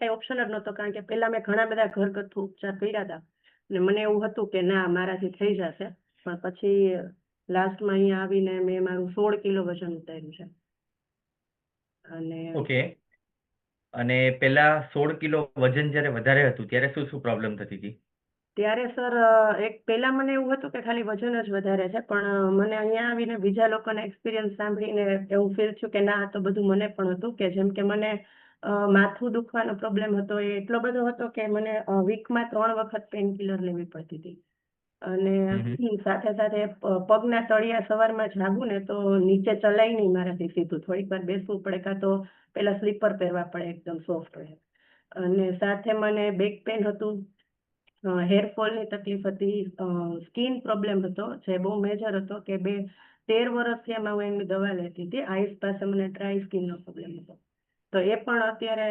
કઈ ઓપ્શન જ નહોતો, કારણ કે પહેલા મેં ઘણા બધા ઘરગથ્થુ ઉપચાર કર્યા હતા અને મને એવું હતું કે ના મારાથી થઈ જશે, પણ પછી લાસ્ટમાં અહીંયા આવીને મેં મારું 16 કિલો વજન ઉતાર્યું છે. અને ઓકે. અને પેલા 16 કિલો વજન જ્યારે વધારે હતું ત્યારે શું શું પ્રોબ્લેમ થતી હતી? ત્યારે સર એક પહેલા મને એવું હતું કે ખાલી વજન જ વધારે છે, પણ મને અહીંયા આવીને બીજા લોકોના એક્સપિરિયન્સ સાંભળીને એવું ફીલ થયું કે ના આ તો બધું મને પણ હતું, કે જેમ કે મને માથું દુખવાનો પ્રોબ્લેમ હતો એ એટલો બધો હતો કે મને વીકમાં 3 વખત પેનકિલર લેવી પડતી હતી. અને સાથે સાથે પગના તળિયા સવારમાં જાગું ને તો નીચે ચલાય નહીં મારાથી સીધું, થોડીક વાર બેસવું પડે, કાં તો પેલા સ્લીપર પહેરવા પડે એકદમ સોફ્ટ હોય. અને સાથે મને બેક પેન હતું, હેરફોલની તકલીફ હતી, સ્કિન પ્રોબ્લેમ હતો જે બહુ મેજર હતો, કે 13 વર્ષથી આમાં હું એની દવા લેતી હતી. આઈસ પાસે મને ડ્રાય સ્કિનનો પ્રોબ્લેમ હતો, તો એ પણ અત્યારે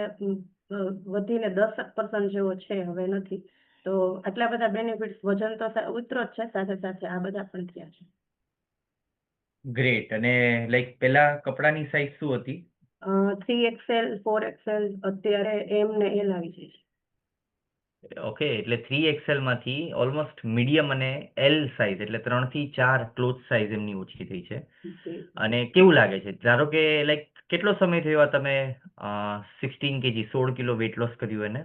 વધીને 10% જેવો છે, હવે નથી. તો આટલા બધા બેનિફિટ્સ, વજન તો ઉતરો જ છે, સાથે સાથે આ બધા પણ થયા છે. ગ્રેટ. અને લાઈક પેલા કપડાની સાઈઝ શું હતી? 3XL 4XL, અત્યારે એમ ને એલ આવી જાય છે. ઓકે, એટલે 3XL માંથી ઓલમોસ્ટ મીડિયમ અને એલ સાઈઝ, એટલે 3 થી 4 ક્લોથ સાઈઝ એમની ઓછી થઈ છે. અને કેવું લાગે છે, ધારો કે લાઈક કેટલો સમય થયો આ તમે 16 kg 16 કિલો વેટ લોસ કર્યું એને?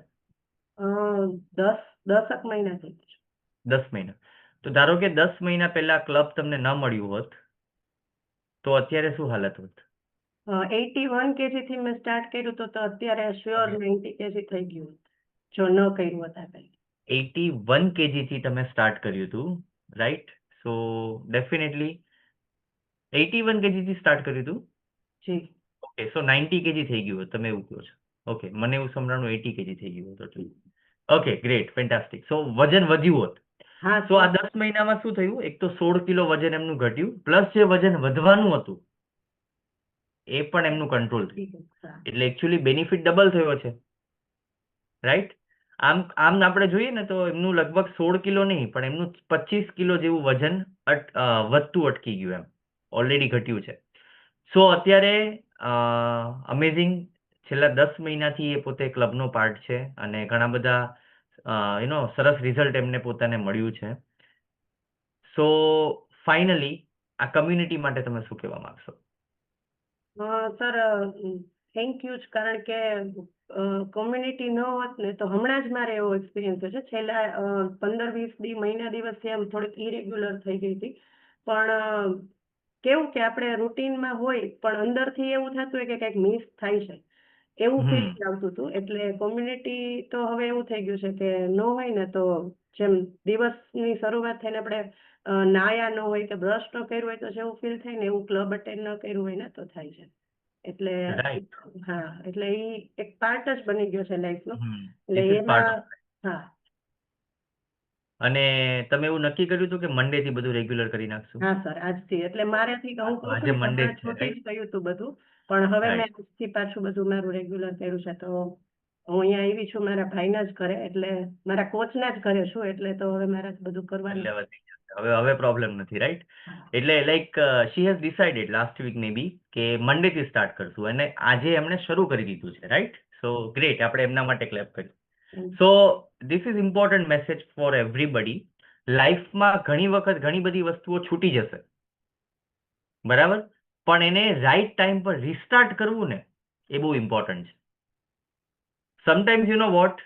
10 મહિના થઈ ગયા છે. 10 મહિના. તો ધારો કે 10 મહિના પહેલા ક્લબ તમને ન મળ્યું હોત તો અત્યારે શું હાલત હોત? 81 kg થી મેં સ્ટાર્ટ કર્યું તો અત્યારે શ્યોર 90 kg થઈ ગયું જો ન કર્યું હોત આ કંઈ. 81 kg થી તમે સ્ટાર્ટ કર્યું હતું, રાઈટ? સો ડેફિનેટલી 81 kg થી સ્ટાર્ટ કર્યું હતું. જી. ઓકે, સો 90 kg થઈ ગયું હોત, તમે એવું કહો છો? ઓકે, મને એવું સંભળાણું 80 kg થઈ ગયું હતું. Okay, great, fantastic. સો વજન વધ્યું હોત. હા, તો આ 10 મહિનામાં શું થયું? એક તો 16 કિલો વજન એમનું ઘટ્યું, પ્લસ જે વજન વધવાનું હતું એ પણ એમનું કંટ્રોલ થયું. એટલે એકચ્યુઅલી બેનિફિટ ડબલ થયો છે, રાઈટ? આમ આપણે જોઈએ ને તો એમનું લગભગ 16 કિલો નહીં, પણ એમનું 25 કિલો જેવું વજન વધતું અટકી ગયું, એમ ઓલરેડી ઘટ્યું છે. સો અત્યારે અમેઝિંગ, છેલ્લા 10 મહિનાથી એ પોતે ક્લબનો પાર્ટ છે અને ઘણા બધા સરસ રિઝલ્ટ એમને પોતાને મળ્યું છે. સો ફાઇનલી આ કમ્યુનિટી માટે તમે શું કહેવા માંગશો? સર થેન્ક યુ, કારણ કે કોમ્યુનિટી ન હોત ને તો હમણાં જ મારે એવો એક્સપિરિયન્સ છે. છેલ્લા 15-20 મહિના દિવસથી આમ થોડીક ઇરેગ્યુલર થઈ ગઈ હતી, પણ કેવું કે આપણે રૂટીનમાં હોય પણ અંદરથી એવું થતું હોય કે કંઈક મિસ થાય છે, એવું ફીલ આવતું હતું. એટલે કોમ્યુનિટી તો હવે એવું થઈ ગયું છે કે ન હોય ને તો જેમ દિવસની શરૂઆત થઈને આપણે નાયા ન હોય કે બ્રશ ન કર્યું હોય તો જેવું ફીલ થાય ને એવું ક્લબ અટેન્ડ ન કર્યું હોય ને તો થાય છે. એટલે રાઈટ. હા, એટલે એ એક પાર્ટ જ બની ગયો છે લાઈફનો. એટલે ધીસ ઇઝ પાર્ટ એમાં ઓફ. હા. અને તમે એવું નક્કી કર્યું હતું કે મંડે થી બધું રેગ્યુલર કરી નાખશું? હા સર, આજથી. એટલે મારાથી હું કહું આજે છું ને કે મંડે હમણાં છે, છૂટી રાઈટ? જ ગયું હતું બધું, પણ હવે મેં રાઈટ. આજથી પાછું બધું મારું રેગ્યુલર કર્યું છે. તો હું અહીંયા આવી છું મારા ભાઈના જ ઘરે, એટલે મારા કોચના જ ઘરે છું, એટલે તો હવે મારે બધું કરવાનું. એટલે વધી જશે. હવે પ્રોબ્લેમ નથી, રાઈટ? એટલે like she has decided last week maybe કે મંડે થી સ્ટાર્ટ કરશું, અને આજે એમણે શરૂ કરી દીધું છે, રાઈટ? સો ગ્રેટ, આપણે એમના માટે ક્લેપ કરીએ. So this is important message four everybody. લાઈફમાં ઘણી વખત ઘણી બધી વસ્તુઓ છૂટી જશે, બરાબર, પણ એને રાઈટ ટાઈમ પર રિસ્ટાર્ટ કરવું ને એ બહુ ઇમ્પોર્ટન્ટ છે. સમટાઈમ્સ યુ નો વોટ,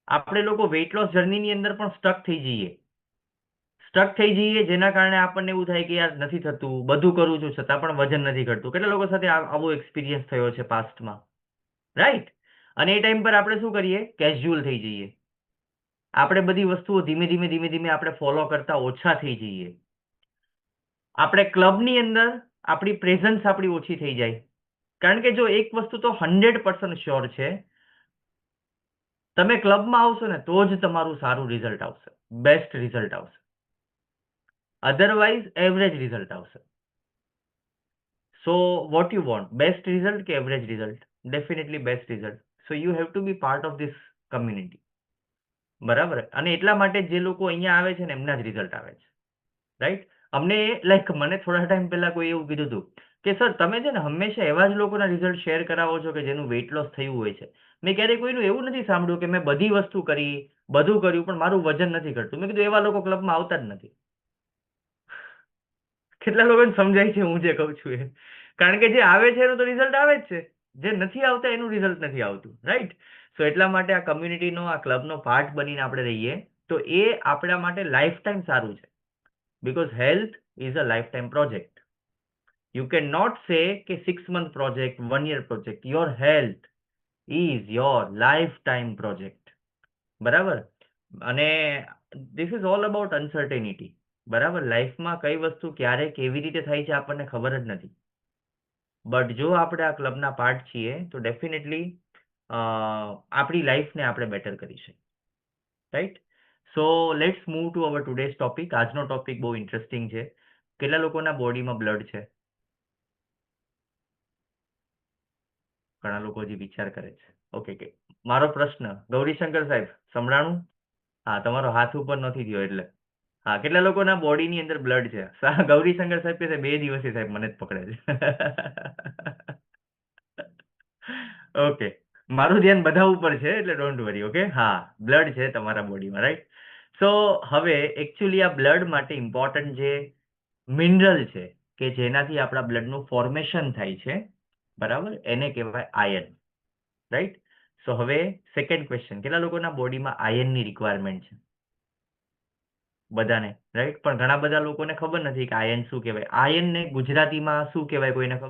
આપણે લોકો વેઇટ લોસ જર્નીની અંદર પણ સ્ટક થઈ જઈએ, જેના કારણે આપણને એવું થાય કે યાર નથી થતું, બધું કરું છું છતાં પણ વજન નથી ઘટતું. કેટલા લોકો સાથે આવો એક્સપિરિયન્સ થયો છે પાસ્ટમાં, રાઈટ? અને એ ટાઈમ પર આપણે શું કરીએ? કેઝ્યુઅલ થઈ જઈએ. આપણે બધી વસ્તુઓ ધીમે ધીમે આપણે ફોલો કરતા ઓછા થઈ જઈએ. આપણે ક્લબની અંદર આપણી પ્રેઝન્સ આપણી ઓછી થઈ જાય. કારણ કે જો એક વસ્તુ તો 100% શ્યોર છે, તમે ક્લબમાં આવશો ને તો જ તમારું સારું રિઝલ્ટ આવશે, બેસ્ટ રિઝલ્ટ આવશે. અધરવાઇઝ એવરેજ રિઝલ્ટ આવશે. So what you want, best result કે average result? Definitely best result. So you have to be part of this community, બરાબર? અને એટલા માટે જે લોકો અહીંયા આવે છે ને એમના જ રિઝલ્ટ આવે છે, રાઈટ? અમને લાઈક મને થોડા ટાઈમ પહેલા કોઈ એવું કીધું હતું કે સર તમે છે ને હંમેશા એવા જ લોકોના રિઝલ્ટ શેર કરાવો છો કે જેનું વેઇટ લોસ થયું હોય છે. મેં ક્યારેય કોઈનું એવું નથી સાંભળ્યું કે મેં બધી વસ્તુ કરી, બધું કર્યું, પણ મારું વજન નથી ઘટતું. મેં કીધું એવા લોકો ક્લબમાં આવતા જ નથી. કેટલા લોકોને સમજાય છે હું જે કહું છું એ? કારણ કે જે આવે છે એનું તો રિઝલ્ટ આવે જ છે, જે નથી આવતા એનું રિઝલ્ટ નથી આવતું, રાઈટ? સો એટલા માટે આ કમ્યુનિટીનો, આ ક્લબનો પાર્ટ બનીને આપણે રહીએ તો એ આપણા માટે લાઈફ ટાઈમ સારું છે. Because health is a life time project. You cannot say કે 6 month project, 1 year project. Your health is your lifetime project. બરાબર? અને this is all about uncertainty. બરાબર? લાઈફમાં કઈ વસ્તુ ક્યારે કેવી રીતે થાય છે આપણને ખબર જ નથી. બટ જો આપણે આ ક્લબના પાર્ટ છીએ તો ડેફિનેટલી આપણી લાઈફને આપણે બેટર કરી શકીએ. Right? So let's move to our today's topic. આજનો ટોપિક બહુ ઇન્ટરેસ્ટિંગ છે. કેટલા લોકોના બોડીમાં બ્લડ છે? ઘણા લોકો હજી વિચાર કરે છે. ઓકે કે મારો પ્રશ્ન ગૌરીશંકર સાહેબ સંભળાણું? હા, તમારો હાથ ઉપર નથી થયો એટલે. હા, કેટલા લોકોના બોડીની અંદર બ્લડ છે? ગૌરીશંકર સાહેબ કહે છે 2 દિવસથી સાહેબ મને જ પકડે છે. ઓકે, મારું ધ્યાન બધા ઉપર છે એટલે ડોન્ટ વરી. ઓકે, હા, બ્લડ છે તમારા બોડીમાં, રાઈટ? સો હવે એકચ્યુઅલી આ બ્લડ માટે ઇમ્પોર્ટન્ટ જે મિનરલ છે કે જેનાથી આપણા બ્લડનું ફોર્મેશન થાય છે, બરાબર, એને કહેવાય આયર્ન, રાઈટ? સો હવે સેકન્ડ ક્વેશ્ચન, કેટલા લોકોના બોડીમાં આયર્નની રિક્વાયરમેન્ટ છે? બધાને, રાઈટ? પણ ઘણા બધા લોકોને ખબર નથી કે આયર્ન શું કહેવાય. આયર્નને ગુજરાતીમાં શું કહેવાય કોઈને ખબર?